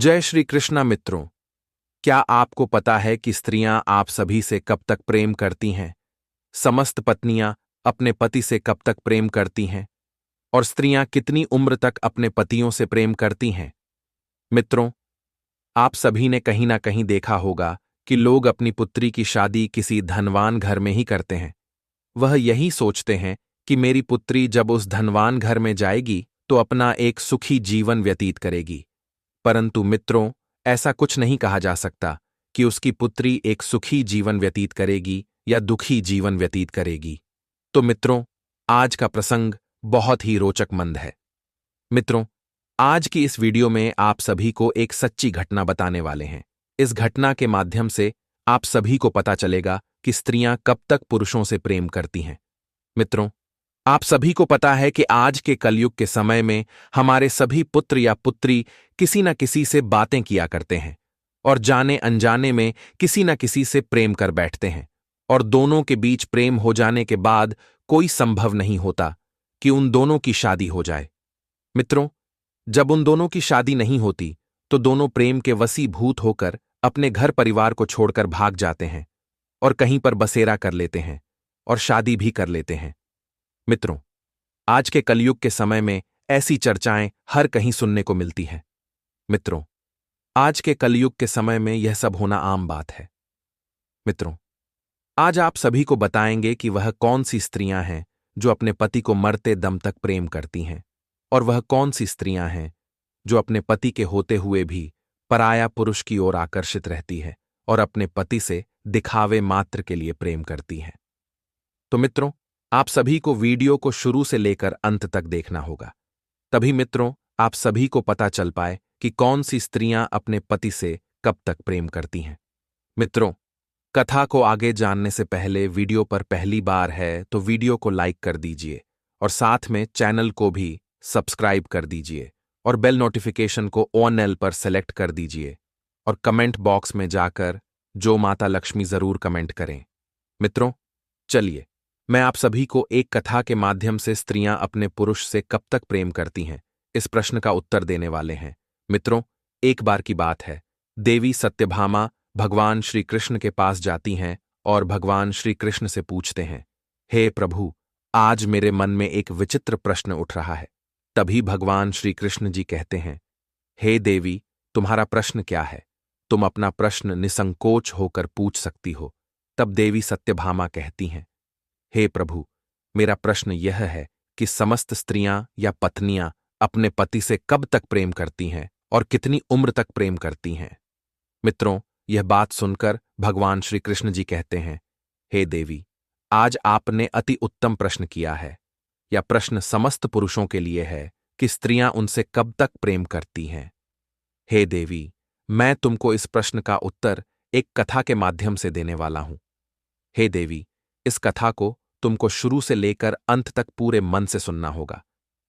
जय श्री कृष्णा मित्रों। क्या आपको पता है कि स्त्रियां आप सभी से कब तक प्रेम करती हैं? समस्त पत्नियां अपने पति से कब तक प्रेम करती हैं? और स्त्रियां कितनी उम्र तक अपने पतियों से प्रेम करती हैं? मित्रों, आप सभी ने कहीं ना कहीं देखा होगा कि लोग अपनी पुत्री की शादी किसी धनवान घर में ही करते हैं। वह यही सोचते हैं कि मेरी पुत्री जब उस धनवान घर में जाएगी तो अपना एक सुखी जीवन व्यतीत करेगी। परंतु मित्रों, ऐसा कुछ नहीं कहा जा सकता कि उसकी पुत्री एक सुखी जीवन व्यतीत करेगी या दुखी जीवन व्यतीत करेगी। तो मित्रों, आज का प्रसंग बहुत ही रोचकमंद है। मित्रों, आज की इस वीडियो में आप सभी को एक सच्ची घटना बताने वाले हैं। इस घटना के माध्यम से आप सभी को पता चलेगा कि स्त्रियां कब तक पुरुषों से प्रेम करती हैं। मित्रों, आप सभी को पता है कि आज के कलयुग के समय में हमारे सभी पुत्र या पुत्री किसी न किसी से बातें किया करते हैं और जाने अनजाने में किसी न किसी से प्रेम कर बैठते हैं, और दोनों के बीच प्रेम हो जाने के बाद कोई संभव नहीं होता कि उन दोनों की शादी हो जाए। मित्रों, जब उन दोनों की शादी नहीं होती तो दोनों प्रेम के वशीभूत होकर अपने घर परिवार को छोड़कर भाग जाते हैं और कहीं पर बसेरा कर लेते हैं और शादी भी कर लेते हैं। मित्रों, आज के कलयुग के समय में ऐसी चर्चाएं हर कहीं सुनने को मिलती हैं। मित्रों, आज के कलयुग के समय में यह सब होना आम बात है। मित्रों, आज आप सभी को बताएंगे कि वह कौन सी स्त्रियां हैं जो अपने पति को मरते दम तक प्रेम करती हैं, और वह कौन सी स्त्रियां हैं जो अपने पति के होते हुए भी पराया पुरुष की ओर आकर्षित रहती है और अपने पति से दिखावे मात्र के लिए प्रेम करती हैं। तो मित्रों, आप सभी को वीडियो को शुरू से लेकर अंत तक देखना होगा, तभी मित्रों आप सभी को पता चल पाए कि कौन सी स्त्रियां अपने पति से कब तक प्रेम करती हैं। मित्रों, कथा को आगे जानने से पहले वीडियो पर पहली बार है तो वीडियो को लाइक कर दीजिए और साथ में चैनल को भी सब्सक्राइब कर दीजिए और बेल नोटिफिकेशन को ऑन एल पर सेलेक्ट कर दीजिए और कमेंट बॉक्स में जाकर जो माता लक्ष्मी जरूर कमेंट करें। मित्रों, चलिए मैं आप सभी को एक कथा के माध्यम से स्त्रियां अपने पुरुष से कब तक प्रेम करती हैं इस प्रश्न का उत्तर देने वाले हैं। मित्रों, एक बार की बात है, देवी सत्यभामा भगवान श्री कृष्ण के पास जाती हैं और भगवान श्री कृष्ण से पूछते हैं, हे प्रभु, आज मेरे मन में एक विचित्र प्रश्न उठ रहा है। तभी भगवान श्री कृष्ण जी कहते हैं, हे देवी, तुम्हारा प्रश्न क्या है? तुम अपना प्रश्न निसंकोच होकर पूछ सकती हो। तब देवी सत्यभामा कहती हैं, हे प्रभु, मेरा प्रश्न यह है कि समस्त स्त्रियां या पत्नियां अपने पति से कब तक प्रेम करती हैं और कितनी उम्र तक प्रेम करती हैं। मित्रों, यह बात सुनकर भगवान श्री कृष्ण जी कहते हैं, हे देवी, आज आपने अति उत्तम प्रश्न किया है। यह प्रश्न समस्त पुरुषों के लिए है कि स्त्रियां उनसे कब तक प्रेम करती हैं। हे देवी, मैं तुमको इस प्रश्न का उत्तर एक कथा के माध्यम से देने वाला हूं। हे देवी, इस कथा को तुमको शुरू से लेकर अंत तक पूरे मन से सुनना होगा।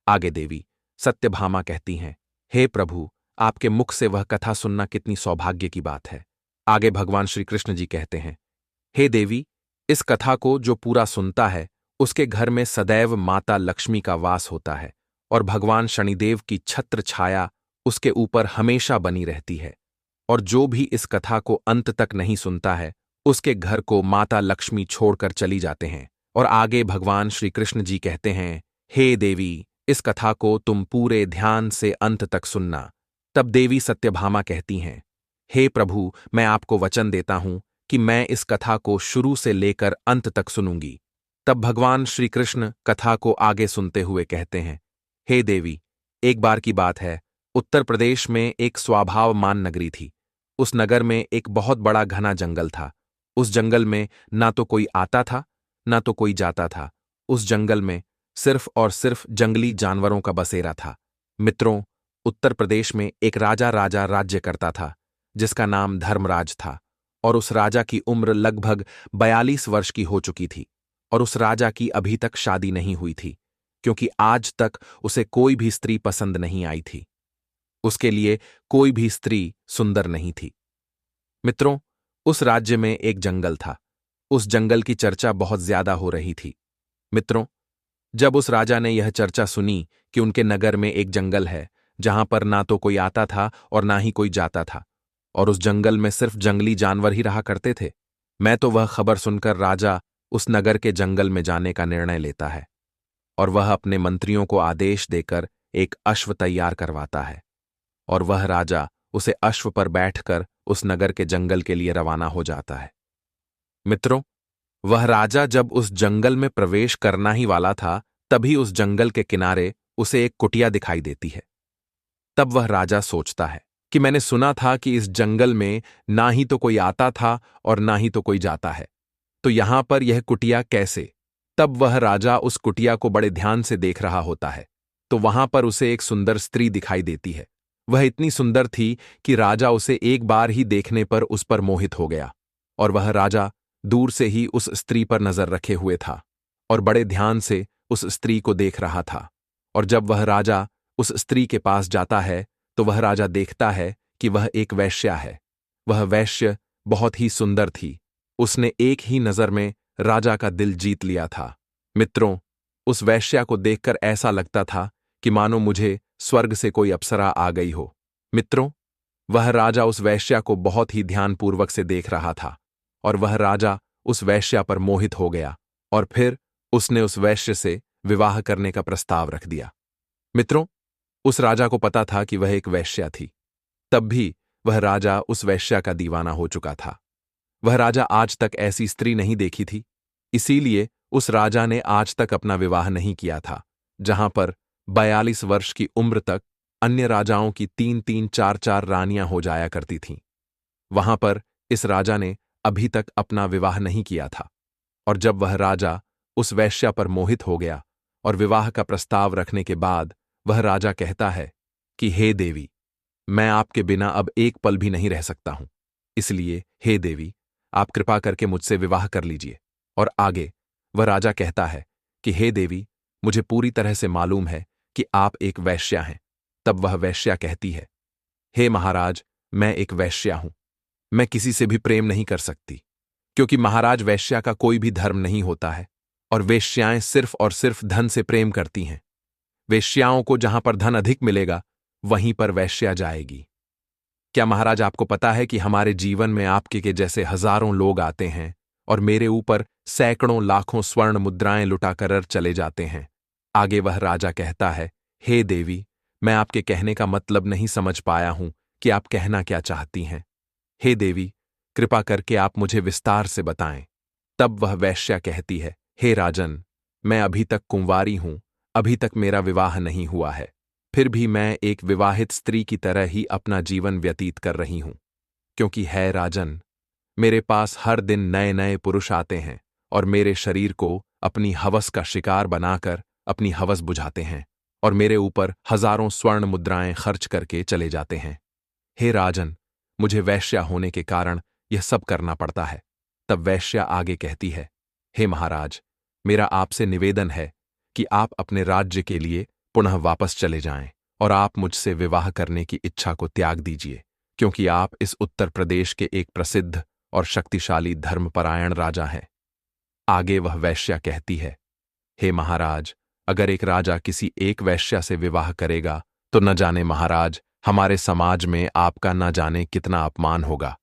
आगे देवी सत्यभामा कहती हैं, हे प्रभु, आपके मुख से वह कथा सुनना कितनी सौभाग्य की बात है। आगे भगवान श्री कृष्ण जी कहते हैं, हे देवी, इस कथा को जो पूरा सुनता है उसके घर में सदैव माता लक्ष्मी का वास होता है और भगवान शनिदेव की छत्र छाया उसके ऊपर हमेशा बनी रहती है। और जो भी इस कथा को अंत तक नहीं सुनता है उसके घर को माता लक्ष्मी छोड़कर चली जाते हैं। और आगे भगवान श्री कृष्ण जी कहते हैं, हे देवी, इस कथा को तुम पूरे ध्यान से अंत तक सुनना। तब देवी सत्यभामा कहती हैं, हे प्रभु, मैं आपको वचन देता हूं कि मैं इस कथा को शुरू से लेकर अंत तक सुनूंगी। तब भगवान श्री कृष्ण कथा को आगे सुनते हुए कहते हैं, हे देवी, एक बार की बात है, उत्तर प्रदेश में एक स्वाभावमान नगरी थी। उस नगर में एक बहुत बड़ा घना जंगल था। उस जंगल में ना तो कोई आता था ना तो कोई जाता था। उस जंगल में सिर्फ और सिर्फ जंगली जानवरों का बसेरा था। मित्रों, उत्तर प्रदेश में एक राजा राज्य करता था जिसका नाम धर्मराज था, और उस राजा की उम्र लगभग 42 वर्ष की हो चुकी थी और उस राजा की अभी तक शादी नहीं हुई थी, क्योंकि आज तक उसे कोई भी स्त्री पसंद नहीं आई थी। उसके लिए कोई भी स्त्री सुंदर नहीं थी। मित्रों, उस राज्य में एक जंगल था। उस जंगल की चर्चा बहुत ज्यादा हो रही थी। मित्रों, जब उस राजा ने यह चर्चा सुनी कि उनके नगर में एक जंगल है जहां पर ना तो कोई आता था और ना ही कोई जाता था, और उस जंगल में सिर्फ जंगली जानवर ही रहा करते थे। मैं तो वह खबर सुनकर राजा उस नगर के जंगल में जाने का निर्णय लेता है, और वह अपने मंत्रियों को आदेश देकर एक अश्व तैयार करवाता है, और वह राजा उसे अश्व पर बैठकर उस नगर के जंगल के लिए रवाना हो जाता है। मित्रों, वह राजा जब उस जंगल में प्रवेश करना ही वाला था, तभी उस जंगल के किनारे उसे एक कुटिया दिखाई देती है। तब वह राजा सोचता है कि मैंने सुना था कि इस जंगल में ना ही तो कोई आता था और ना ही तो कोई जाता है, तो यहां पर यह कुटिया कैसे? तब वह राजा उस कुटिया को बड़े ध्यान से देख रहा होता है, तो वहां पर उसे एक सुंदर स्त्री दिखाई देती है। वह इतनी सुंदर थी कि राजा उसे एक बार ही देखने पर उस पर मोहित हो गया, और वह राजा दूर से ही उस स्त्री पर नजर रखे हुए था और बड़े ध्यान से उस स्त्री को देख रहा था। और जब वह राजा उस स्त्री के पास जाता है, तो वह राजा देखता है कि वह एक वैश्या है। वह वैश्य बहुत ही सुंदर थी। उसने एक ही नजर में राजा का दिल जीत लिया था। मित्रों, उस वैश्या को देखकर ऐसा लगता था कि मानो मुझे स्वर्ग से कोई अप्सरा आ गई हो। मित्रों, वह राजा उस वैश्या को बहुत ही ध्यानपूर्वक से देख रहा था, और वह राजा उस वैश्या पर मोहित हो गया, और फिर उसने उस वैश्य से विवाह करने का प्रस्ताव रख दिया। मित्रों, उस राजा को पता था कि वह एक वैश्या थी, तब भी वह राजा उस वैश्या का दीवाना हो चुका था। वह राजा आज तक ऐसी स्त्री नहीं देखी थी, इसीलिए उस राजा ने आज तक अपना विवाह नहीं किया था। जहां पर 42 वर्ष की उम्र तक अन्य राजाओं की 3-3, 4-4 रानियां हो जाया करती थीं, वहां पर इस राजा ने अभी तक अपना विवाह नहीं किया था। और जब वह राजा उस वैश्या पर मोहित हो गया और विवाह का प्रस्ताव रखने के बाद वह राजा कहता है कि हे देवी, मैं आपके बिना अब एक पल भी नहीं रह सकता हूं, इसलिए हे देवी, आप कृपा करके मुझसे विवाह कर लीजिए। और आगे वह राजा कहता है कि हे देवी, मुझे पूरी तरह से मालूम है कि आप एक वैश्या हैं। तब वह वैश्या कहती है, हे महाराज, मैं एक वैश्या हूं, मैं किसी से भी प्रेम नहीं कर सकती, क्योंकि महाराज वैश्या का कोई भी धर्म नहीं होता है, और वेश्याएं सिर्फ और सिर्फ धन से प्रेम करती हैं। वेश्याओं को जहां पर धन अधिक मिलेगा, वहीं पर वैश्या जाएगी। क्या महाराज आपको पता है कि हमारे जीवन में आपके के जैसे हजारों लोग आते हैं और मेरे ऊपर सैकड़ों लाखों स्वर्ण मुद्राएं लुटाकर चले जाते हैं? आगे वह राजा कहता है, हे देवी, मैं आपके कहने का मतलब नहीं समझ पाया हूं कि आप कहना क्या चाहती हैं। हे देवी, कृपा करके आप मुझे विस्तार से बताएं। तब वह वैश्या कहती है, हे राजन, मैं अभी तक कुंवारी हूं, अभी तक मेरा विवाह नहीं हुआ है, फिर भी मैं एक विवाहित स्त्री की तरह ही अपना जीवन व्यतीत कर रही हूं, क्योंकि है राजन, मेरे पास हर दिन नए नए पुरुष आते हैं और मेरे शरीर को अपनी हवस का शिकार बनाकर अपनी हवस बुझाते हैं और मेरे ऊपर हजारों स्वर्ण मुद्राएं खर्च करके चले जाते हैं। हे राजन, मुझे वैश्या होने के कारण यह सब करना पड़ता है। तब वैश्या आगे कहती है, हे महाराज, मेरा आपसे निवेदन है कि आप अपने राज्य के लिए पुनः वापस चले जाएं और आप मुझसे विवाह करने की इच्छा को त्याग दीजिए, क्योंकि आप इस उत्तर प्रदेश के एक प्रसिद्ध और शक्तिशाली धर्मपरायण राजा हैं। आगे वह वैश्या कहती है, हे महाराज, अगर एक राजा किसी एक वैश्या से विवाह करेगा तो न जाने महाराज, हमारे समाज में आपका न जाने कितना अपमान होगा।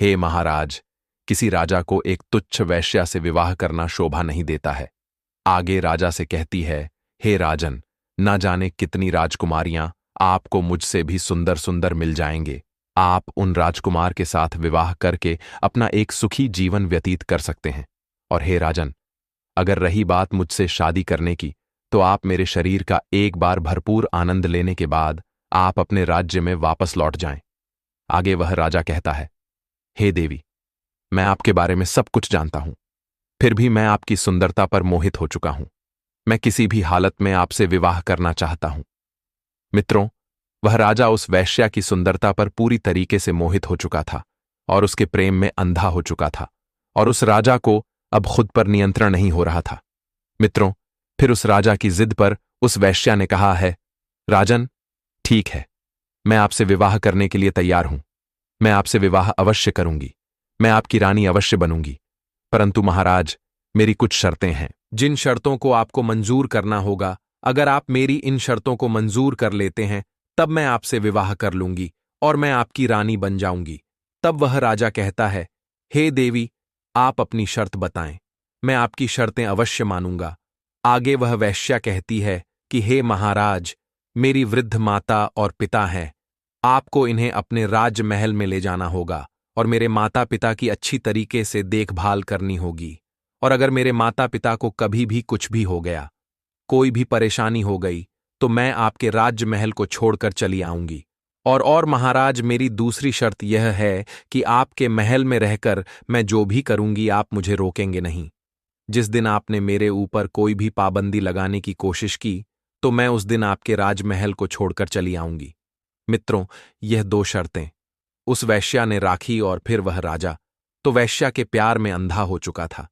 हे महाराज, किसी राजा को एक तुच्छ वैश्या से विवाह करना शोभा नहीं देता है। आगे राजा से कहती है, हे राजन, न जाने कितनी राजकुमारियां आपको मुझसे भी सुंदर सुंदर मिल जाएंगे। आप उन राजकुमार के साथ विवाह करके अपना एक सुखी जीवन व्यतीत कर सकते हैं। और हे राजन, अगर रही बात मुझसे शादी करने की, तो आप मेरे शरीर का एक बार भरपूर आनंद लेने के बाद आप अपने राज्य में वापस लौट जाएं। आगे वह राजा कहता है, हे देवी, मैं आपके बारे में सब कुछ जानता हूं, फिर भी मैं आपकी सुंदरता पर मोहित हो चुका हूं। मैं किसी भी हालत में आपसे विवाह करना चाहता हूं। मित्रों, वह राजा उस वैश्या की सुंदरता पर पूरी तरीके से मोहित हो चुका था और उसके प्रेम में अंधा हो चुका था, और उस राजा को अब खुद पर नियंत्रण नहीं हो रहा था। मित्रों, फिर उस राजा की जिद पर उस वैश्या ने कहा है, राजन, ठीक है, मैं आपसे विवाह करने के लिए तैयार हूं। मैं आपसे विवाह अवश्य करूंगी, मैं आपकी रानी अवश्य बनूंगी, परंतु महाराज, मेरी कुछ शर्तें हैं, जिन शर्तों को आपको मंजूर करना होगा। अगर आप मेरी इन शर्तों को मंजूर कर लेते हैं तब मैं आपसे विवाह कर लूंगी और मैं आपकी रानी बन जाऊंगी। तब वह राजा कहता है, हे देवी, आप अपनी शर्त बताएं, मैं आपकी शर्तें अवश्य मानूंगा। आगे वह वेश्या कहती है कि हे महाराज, मेरी वृद्ध माता और पिता हैं, आपको इन्हें अपने राजमहल में ले जाना होगा और मेरे माता पिता की अच्छी तरीके से देखभाल करनी होगी। और अगर मेरे माता पिता को कभी भी कुछ भी हो गया, कोई भी परेशानी हो गई, तो मैं आपके राजमहल को छोड़कर चली आऊंगी। और महाराज, मेरी दूसरी शर्त यह है कि आपके महल में रहकर मैं जो भी करूंगी आप मुझे रोकेंगे नहीं। जिस दिन आपने मेरे ऊपर कोई भी पाबंदी लगाने की कोशिश की, तो मैं उस दिन आपके राजमहल को छोड़कर चली आऊंगी। मित्रों, यह दो शर्तें उस वैश्या ने राखी और फिर वह राजा तो वैश्या के प्यार में अंधा हो चुका था।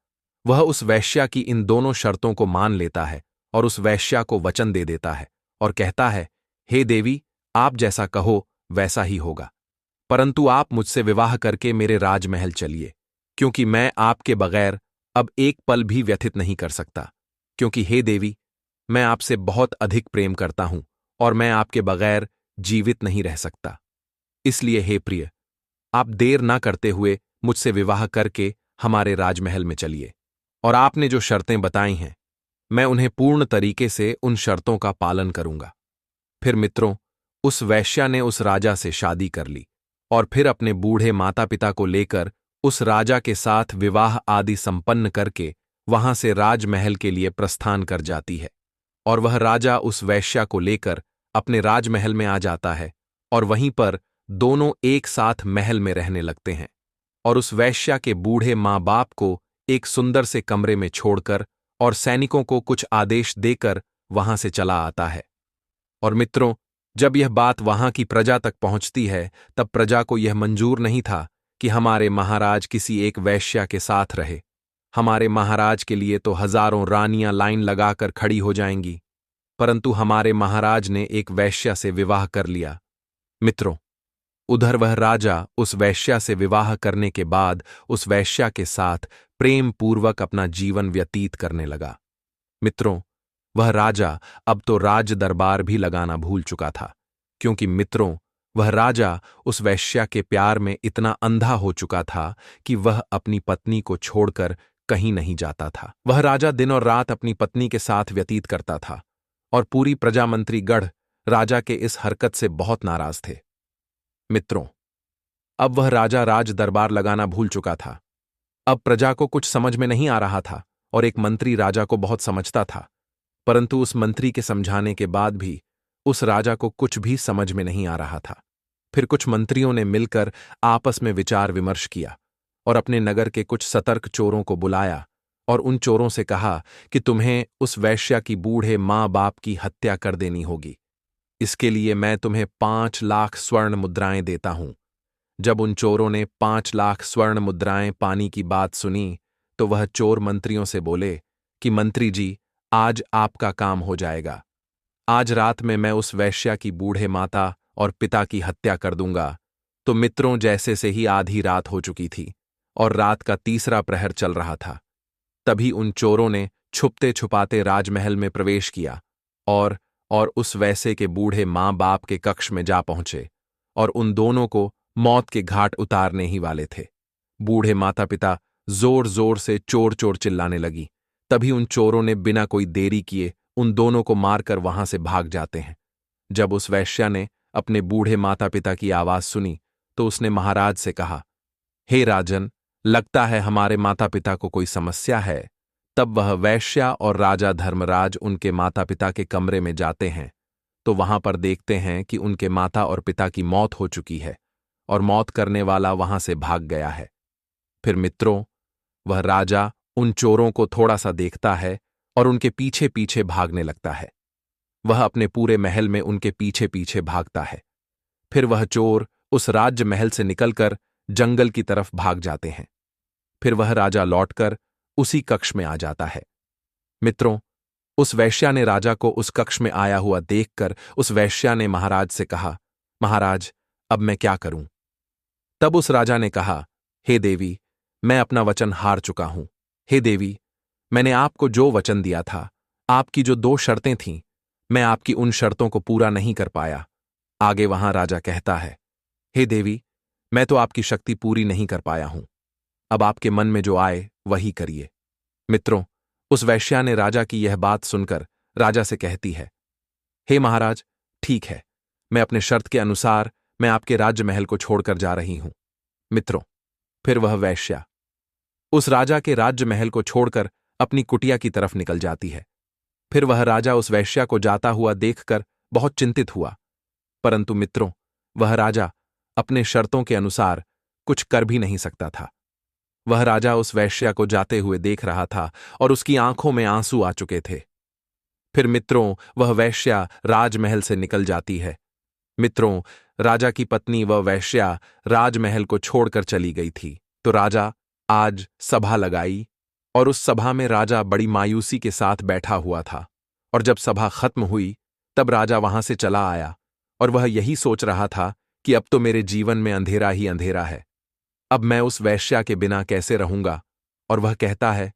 वह उस वैश्या की इन दोनों शर्तों को मान लेता है और उस वैश्या को वचन दे देता है और कहता है, हे देवी, आप जैसा कहो वैसा ही होगा, परंतु आप मुझसे विवाह करके मेरे राजमहल चलिए, क्योंकि मैं आपके बगैर अब एक पल भी व्यथित नहीं कर सकता। क्योंकि हे देवी, मैं आपसे बहुत अधिक प्रेम करता हूं और मैं आपके बगैर जीवित नहीं रह सकता। इसलिए हे प्रिय, आप देर ना करते हुए मुझसे विवाह करके हमारे राजमहल में चलिए। और आपने जो शर्तें बताई हैं, मैं उन्हें पूर्ण तरीके से उन शर्तों का पालन करूंगा। फिर मित्रों, उस वैश्या ने उस राजा से शादी कर ली और फिर अपने बूढ़े माता पिता को लेकर उस राजा के साथ विवाह आदि संपन्न करके वहां से राजमहल के लिए प्रस्थान कर जाती है। और वह राजा उस वैश्या को लेकर अपने राजमहल में आ जाता है और वहीं पर दोनों एक साथ महल में रहने लगते हैं। और उस वैश्या के बूढ़े माँ बाप को एक सुंदर से कमरे में छोड़कर और सैनिकों को कुछ आदेश देकर वहां से चला आता है। और मित्रों, जब यह बात वहां की प्रजा तक पहुंचती है, तब प्रजा को यह मंजूर नहीं था कि हमारे महाराज किसी एक वैश्या के साथ रहे। हमारे महाराज के लिए तो हजारों रानियां लाइन लगाकर खड़ी हो जाएंगी, परंतु हमारे महाराज ने एक वैश्या से विवाह कर लिया। मित्रों, उधर वह राजा उस वैश्या से विवाह करने के बाद उस वैश्या के साथ प्रेम पूर्वक अपना जीवन व्यतीत करने लगा। मित्रों, वह राजा अब तो राज दरबार भी लगाना भूल चुका था, क्योंकि मित्रों, वह राजा उस वैश्या के प्यार में इतना अंधा हो चुका था कि वह अपनी पत्नी को छोड़कर कहीं नहीं जाता था। वह राजा दिन और रात अपनी पत्नी के साथ व्यतीत करता था और पूरी प्रजामंत्री गढ़ राजा के इस हरकत से बहुत नाराज थे। मित्रों, अब वह राजा राज दरबार लगाना भूल चुका था। अब प्रजा को कुछ समझ में नहीं आ रहा था और एक मंत्री राजा को बहुत समझता था, परंतु उस मंत्री के समझाने के बाद भी उस राजा को कुछ भी समझ में नहीं आ रहा था। फिर कुछ मंत्रियों ने मिलकर आपस में विचार विमर्श किया और अपने नगर के कुछ सतर्क चोरों को बुलाया और उन चोरों से कहा कि तुम्हें उस वैश्या की बूढ़े माँ बाप की हत्या कर देनी होगी। इसके लिए मैं तुम्हें 5 लाख स्वर्ण मुद्राएं देता हूं। जब उन चोरों ने 5 लाख स्वर्ण मुद्राएं पानी की बात सुनी, तो वह चोर मंत्रियों से बोले कि मंत्री जी, आज आपका काम हो जाएगा। आज रात में मैं उस वैश्या की बूढ़े माता और पिता की हत्या कर दूंगा। तो मित्रों, जैसे से ही आधी रात हो चुकी थी और रात का तीसरा प्रहर चल रहा था, तभी उन चोरों ने छुपते छुपाते राजमहल में प्रवेश किया और उस वैसे के बूढ़े माँ बाप के कक्ष में जा पहुंचे और उन दोनों को मौत के घाट उतारने ही वाले थे। बूढ़े माता पिता जोर जोर से चोर चोर चिल्लाने लगी। तभी उन चोरों ने बिना कोई देरी किए उन दोनों को मारकर वहां से भाग जाते हैं। जब उस वैश्या ने अपने बूढ़े माता पिता की आवाज सुनी, तो उसने महाराज से कहा, हे राजन, लगता है हमारे माता पिता को कोई समस्या है। तब वह वैश्या और राजा धर्मराज उनके माता पिता के कमरे में जाते हैं, तो वहां पर देखते हैं कि उनके माता और पिता की मौत हो चुकी है और मौत करने वाला वहां से भाग गया है। फिर मित्रों, वह राजा उन चोरों को थोड़ा सा देखता है और उनके पीछे पीछे भागने लगता है। वह अपने पूरे महल में उनके पीछे पीछे भागता है। फिर वह चोर उस राज्य महल से निकलकर जंगल की तरफ भाग जाते हैं। फिर वह राजा लौटकर उसी कक्ष में आ जाता है। मित्रों, उस वैश्या ने राजा को उस कक्ष में आया हुआ देखकर उस वैश्या ने महाराज से कहा, महाराज, अब मैं क्या करूं? तब उस राजा ने कहा, हे देवी, मैं अपना वचन हार चुका हूं। हे देवी, मैंने आपको जो वचन दिया था, आपकी जो 2 शर्तें थीं, मैं आपकी उन शर्तों को पूरा नहीं कर पाया। आगे वहां राजा कहता है, हे देवी, मैं तो आपकी शक्ति पूरी नहीं कर पाया हूं। अब आपके मन में जो आए वही करिए। मित्रों, उस वैश्या ने राजा की यह बात सुनकर राजा से कहती है, हे महाराज, ठीक है, मैं अपने शर्त के अनुसार मैं आपके राज्य महल को छोड़कर जा रही हूं। मित्रों, फिर वह वैश्या उस राजा के राज्य महल को छोड़कर अपनी कुटिया की तरफ निकल जाती है। फिर वह राजा उस वैश्या को जाता हुआ देखकर बहुत चिंतित हुआ, परंतु मित्रों, वह राजा अपने शर्तों के अनुसार कुछ कर भी नहीं सकता था। वह राजा उस वैश्या को जाते हुए देख रहा था और उसकी आंखों में आंसू आ चुके थे। फिर मित्रों, वह वैश्या राजमहल से निकल जाती है। मित्रों, राजा की पत्नी वह वैश्या राजमहल को छोड़कर चली गई थी। तो राजा आज सभा लगाई और उस सभा में राजा बड़ी मायूसी के साथ बैठा हुआ था। और जब सभा खत्म हुई तब राजा वहां से चला आया और वह यही सोच रहा था कि अब तो मेरे जीवन में अंधेरा ही अंधेरा है। अब मैं उस वैश्या के बिना कैसे रहूंगा। और वह कहता है,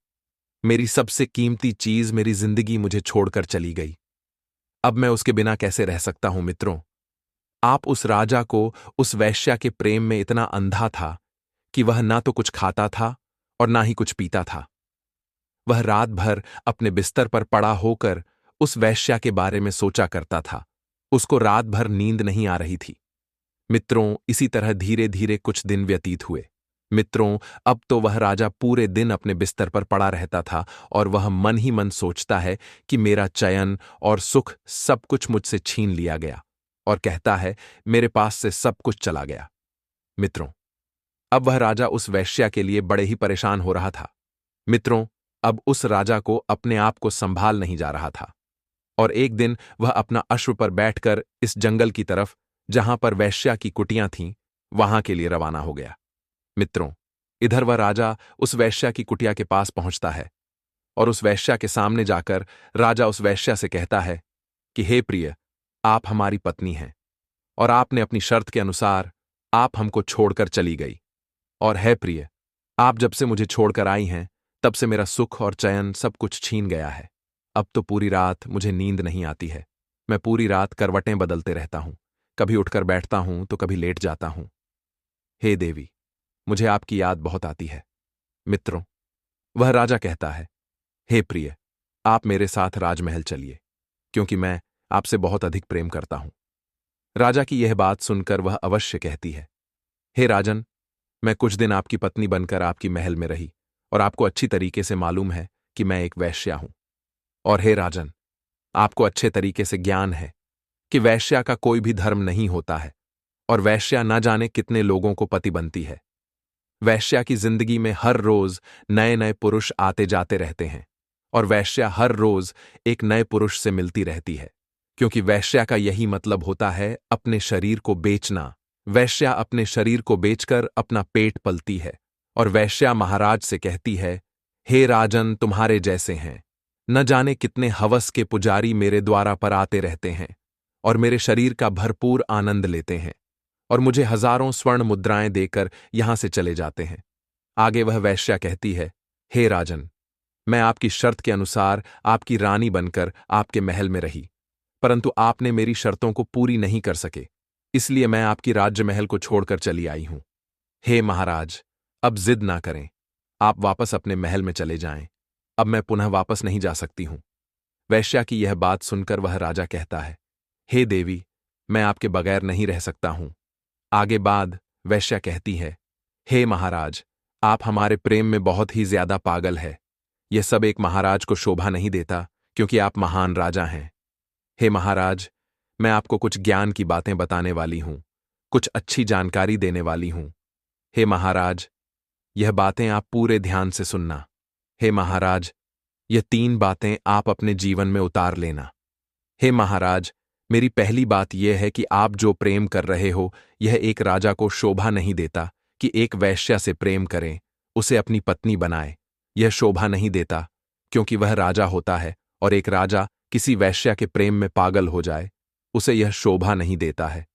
मेरी सबसे कीमती चीज मेरी जिंदगी मुझे छोड़कर चली गई। अब मैं उसके बिना कैसे रह सकता हूं। मित्रों, आप उस राजा को उस वैश्या के प्रेम में इतना अंधा था कि वह ना तो कुछ खाता था और ना ही कुछ पीता था। वह रात भर अपने बिस्तर पर पड़ा होकर उस वैश्या के बारे में सोचा करता था। उसको रात भर नींद नहीं आ रही थी। मित्रों, इसी तरह धीरे धीरे कुछ दिन व्यतीत हुए। मित्रों, अब तो वह राजा पूरे दिन अपने बिस्तर पर पड़ा रहता था और वह मन ही मन सोचता है कि मेरा चयन और सुख सब कुछ मुझसे छीन लिया गया, और कहता है मेरे पास से सब कुछ चला गया। मित्रों, अब वह राजा उस वैश्या के लिए बड़े ही परेशान हो रहा था। मित्रों, अब उस राजा को अपने आप को संभाल नहीं जा रहा था और एक दिन वह अपना अश्व पर बैठकर इस जंगल की तरफ, जहां पर वैश्या की कुटियां थीं, वहां के लिए रवाना हो गया। मित्रों, इधर वह राजा उस वैश्या की कुटिया के पास पहुंचता है और उस वैश्या के सामने जाकर राजा उस वैश्या से कहता है कि हे प्रिय, आप हमारी पत्नी हैं और आपने अपनी शर्त के अनुसार आप हमको छोड़कर चली गई। और है प्रिय, आप जब से मुझे छोड़कर आई हैं तब से मेरा सुख और चयन सब कुछ छीन गया है। अब तो पूरी रात मुझे नींद नहीं आती है। मैं पूरी रात करवटें बदलते रहता हूं, कभी उठकर बैठता हूं तो कभी लेट जाता हूं। हे देवी, मुझे आपकी याद बहुत आती है। मित्रों, वह राजा कहता है, हे प्रिय, आप मेरे साथ राजमहल चलिए, क्योंकि मैं आपसे बहुत अधिक प्रेम करता हूं। राजा की यह बात सुनकर वह अवश्य कहती है, हे राजन, मैं कुछ दिन आपकी पत्नी बनकर आपकी महल में रही और आपको अच्छी तरीके से मालूम है कि मैं एक वैश्या हूं। और हे राजन, आपको अच्छे तरीके से ज्ञान है कि वैश्या का कोई भी धर्म नहीं होता है और वैश्या न जाने कितने लोगों को पति बनती है। वैश्या की जिंदगी में हर रोज नए नए पुरुष आते जाते रहते हैं और वैश्या हर रोज एक नए पुरुष से मिलती रहती है, क्योंकि वैश्या का यही मतलब होता है अपने शरीर को बेचना। वैश्या अपने शरीर को बेचकर अपना पेट पलती है और वैश्या महाराज से कहती है, हे राजन, तुम्हारे जैसे हैं न जाने कितने हवस के पुजारी मेरे द्वारा पर आते रहते हैं और मेरे शरीर का भरपूर आनंद लेते हैं और मुझे हजारों स्वर्ण मुद्राएं देकर यहां से चले जाते हैं। आगे वह वैश्या कहती है, हे राजन, मैं आपकी शर्त के अनुसार आपकी रानी बनकर आपके महल में रही, परंतु आपने मेरी शर्तों को पूरी नहीं कर सके, इसलिए मैं आपकी राज्य महल को छोड़कर चली आई हूं। हे महाराज, अब जिद ना करें, आप वापस अपने महल में चले जाएं। अब मैं पुनः वापस नहीं जा सकती हूं। वैश्या की यह बात सुनकर वह राजा कहता है, हे देवी, मैं आपके बगैर नहीं रह सकता हूं। आगे बाद वैश्या कहती है, हे महाराज, आप हमारे प्रेम में बहुत ही ज्यादा पागल है। यह सब एक महाराज को शोभा नहीं देता, क्योंकि आप महान राजा हैं। हे महाराज, मैं आपको कुछ ज्ञान की बातें बताने वाली हूं, कुछ अच्छी जानकारी देने वाली हूं। हे महाराज, यह बातें आप पूरे ध्यान से सुनना। हे महाराज, यह 3 बातें आप अपने जीवन में उतार लेना। हे महाराज, मेरी पहली बात यह है कि आप जो प्रेम कर रहे हो, यह एक राजा को शोभा नहीं देता कि एक वैश्या से प्रेम करें, उसे अपनी पत्नी बनाए। यह शोभा नहीं देता, क्योंकि वह राजा होता है और एक राजा किसी वैश्या के प्रेम में पागल हो जाए, उसे यह शोभा नहीं देता है।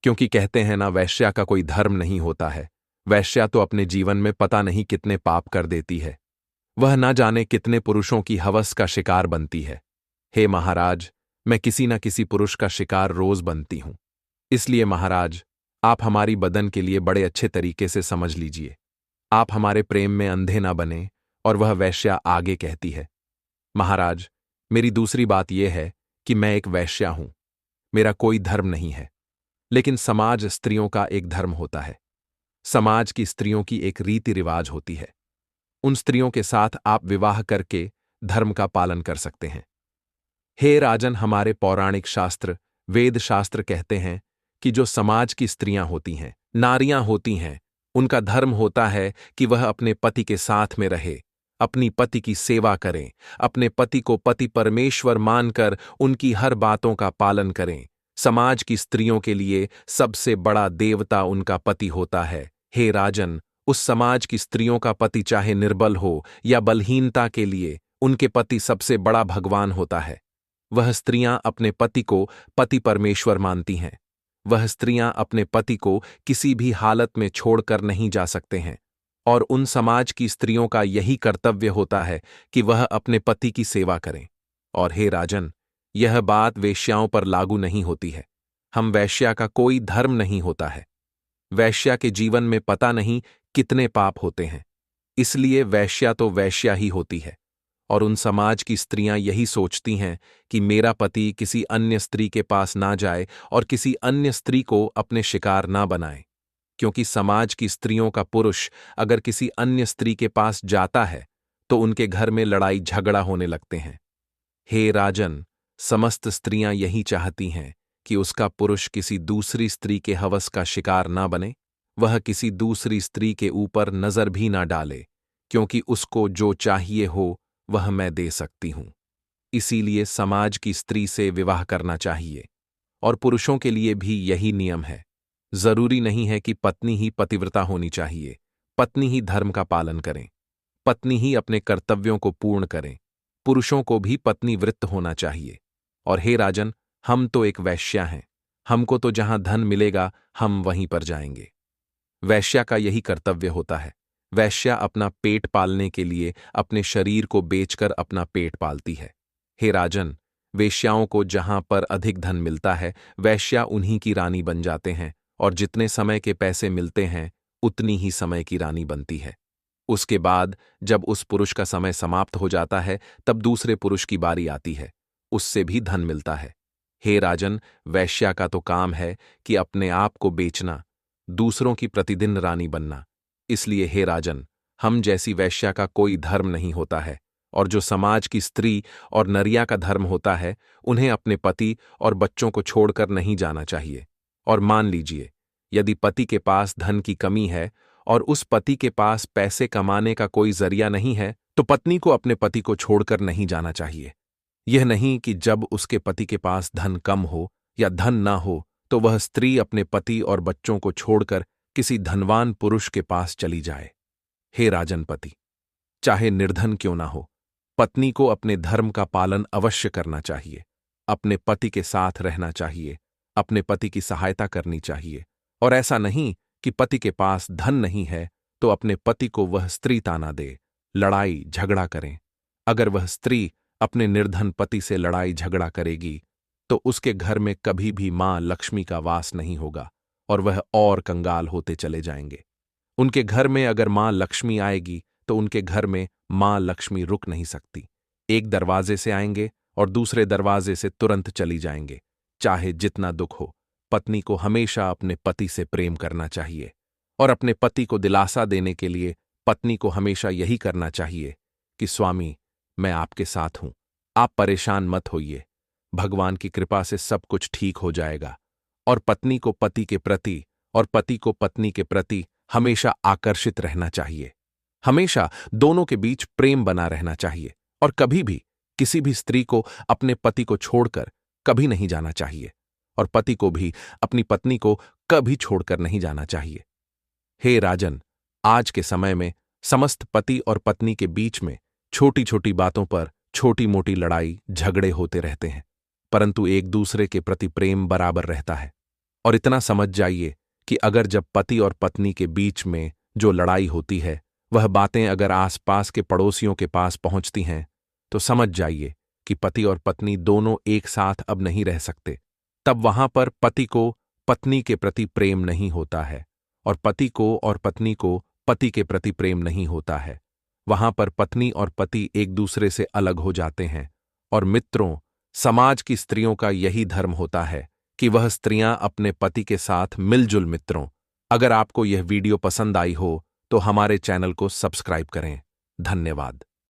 क्योंकि कहते हैं ना, वैश्या का कोई धर्म नहीं होता है। वैश्या तो अपने जीवन में पता नहीं कितने पाप कर देती है। वह न जाने कितने पुरुषों की हवस का शिकार बनती है। हे महाराज, मैं किसी न किसी पुरुष का शिकार रोज बनती हूं। इसलिए महाराज, आप हमारी बदन के लिए बड़े अच्छे तरीके से समझ लीजिए। आप हमारे प्रेम में अंधे ना बने। और वह वैश्या आगे कहती है, महाराज, मेरी दूसरी बात यह है कि मैं एक वैश्या हूं। मेरा कोई धर्म नहीं है, लेकिन समाज स्त्रियों का एक धर्म होता है। समाज की स्त्रियों की एक रीति रिवाज होती है। उन स्त्रियों के साथ आप विवाह करके धर्म का पालन कर सकते हैं। हे राजन, हमारे पौराणिक शास्त्र, वेद शास्त्र कहते हैं कि जो समाज की स्त्रियां होती हैं, नारियां होती हैं, उनका धर्म होता है कि वह अपने पति के साथ में रहे, अपनी पति की सेवा करें, अपने पति को पति परमेश्वर मानकर उनकी हर बातों का पालन करें। समाज की स्त्रियों के लिए सबसे बड़ा देवता उनका पति होता है। हे राजन, उस समाज की स्त्रियों का पति चाहे निर्बल हो या बलहीनता के लिए, उनके पति सबसे बड़ा भगवान होता है। वह स्त्रियां अपने पति को पति परमेश्वर मानती हैं। वह स्त्रियां अपने पति को किसी भी हालत में छोड़कर नहीं जा सकते हैं। और उन समाज की स्त्रियों का यही कर्तव्य होता है कि वह अपने पति की सेवा करें। और हे राजन, यह बात वेश्याओं पर लागू नहीं होती है। हम वैश्या का कोई धर्म नहीं होता है। वैश्या के जीवन में पता नहीं कितने पाप होते हैं, इसलिए वैश्या तो वैश्या ही होती है। और उन समाज की स्त्रियां यही सोचती हैं कि मेरा पति किसी अन्य स्त्री के पास ना जाए और किसी अन्य स्त्री को अपने शिकार ना बनाए, क्योंकि समाज की स्त्रियों का पुरुष अगर किसी अन्य स्त्री के पास जाता है तो उनके घर में लड़ाई झगड़ा होने लगते हैं। हे राजन, समस्त स्त्रियां यही चाहती हैं कि उसका पुरुष किसी दूसरी स्त्री के हवस का शिकार ना बने, वह किसी दूसरी स्त्री के ऊपर नजर भी ना डाले, क्योंकि उसको जो चाहिए हो वह मैं दे सकती हूं। इसीलिए समाज की स्त्री से विवाह करना चाहिए। और पुरुषों के लिए भी यही नियम है। जरूरी नहीं है कि पत्नी ही पतिव्रता होनी चाहिए। पत्नी ही धर्म का पालन करें, पत्नी ही अपने कर्तव्यों को पूर्ण करें। पुरुषों को भी पत्नी वृत्त होना चाहिए। और हे राजन, हम तो एक वैश्या हैं। हमको तो जहां धन मिलेगा हम वहीं पर जाएंगे। वैश्या का यही कर्तव्य होता है। वैश्या अपना पेट पालने के लिए अपने शरीर को बेचकर अपना पेट पालती है। हे राजन, वेश्याओं को जहां पर अधिक धन मिलता है, वैश्या उन्हीं की रानी बन जाते हैं। और जितने समय के पैसे मिलते हैं उतनी ही समय की रानी बनती है। उसके बाद जब उस पुरुष का समय समाप्त हो जाता है तब दूसरे पुरुष की बारी आती है, उससे भी धन मिलता है। हे राजन, वैश्या का तो काम है कि अपने आप को बेचना, दूसरों की प्रतिदिन रानी बनना। इसलिए हे राजन, हम जैसी वैश्या का कोई धर्म नहीं होता है। और जो समाज की स्त्री और नरिया का धर्म होता है, उन्हें अपने पति और बच्चों को छोड़कर नहीं जाना चाहिए। और मान लीजिए, यदि पति के पास धन की कमी है और उस पति के पास पैसे कमाने का कोई जरिया नहीं है, तो पत्नी को अपने पति को छोड़कर नहीं जाना चाहिए। यह नहीं कि जब उसके पति के पास धन कम हो या धन ना हो तो वह स्त्री अपने पति और बच्चों को छोड़कर किसी धनवान पुरुष के पास चली जाए। हे राजन, पति चाहे निर्धन क्यों ना हो, पत्नी को अपने धर्म का पालन अवश्य करना चाहिए। अपने पति के साथ रहना चाहिए, अपने पति की सहायता करनी चाहिए। और ऐसा नहीं कि पति के पास धन नहीं है तो अपने पति को वह स्त्री ताना दे, लड़ाई झगड़ा करें। अगर वह स्त्री अपने निर्धन पति से लड़ाई झगड़ा करेगी तो उसके घर में कभी भी मां लक्ष्मी का वास नहीं होगा और वह और कंगाल होते चले जाएंगे। उनके घर में अगर मां लक्ष्मी आएगी तो उनके घर में मां लक्ष्मी रुक नहीं सकती। एक दरवाजे से आएंगे और दूसरे दरवाजे से तुरंत चली जाएंगे। चाहे जितना दुख हो, पत्नी को हमेशा अपने पति से प्रेम करना चाहिए। और अपने पति को दिलासा देने के लिए पत्नी को हमेशा यही करना चाहिए कि स्वामी, मैं आपके साथ हूं, आप परेशान मत होइए, भगवान की कृपा से सब कुछ ठीक हो जाएगा। और पत्नी को पति के प्रति और पति को पत्नी के प्रति हमेशा आकर्षित रहना चाहिए। हमेशा दोनों के बीच प्रेम बना रहना चाहिए और कभी भी किसी भी स्त्री को अपने पति को छोड़कर कभी नहीं जाना चाहिए और पति को भी अपनी पत्नी को कभी छोड़कर नहीं जाना चाहिए। हे राजन, आज के समय में समस्त पति और पत्नी के बीच में छोटी छोटी बातों पर छोटी मोटी लड़ाई झगड़े होते रहते हैं, परंतु एक दूसरे के प्रति प्रेम बराबर रहता है। और इतना समझ जाइए कि अगर जब पति और पत्नी के बीच में जो लड़ाई होती है वह बातें अगर आसपास के पड़ोसियों के पास पहुंचती हैं तो समझ जाइए कि पति और पत्नी दोनों एक साथ अब नहीं रह सकते। तब वहां पर पति को पत्नी के प्रति प्रेम नहीं होता है और पति को और पत्नी को पति के प्रति प्रेम नहीं होता है। वहां पर पत्नी और पति एक दूसरे से अलग हो जाते हैं। और मित्रों, समाज की स्त्रियों का यही धर्म होता है कि वह स्त्रियां अपने पति के साथ मिलजुल। मित्रों, अगर आपको यह वीडियो पसंद आई हो तो हमारे चैनल को सब्सक्राइब करें। धन्यवाद।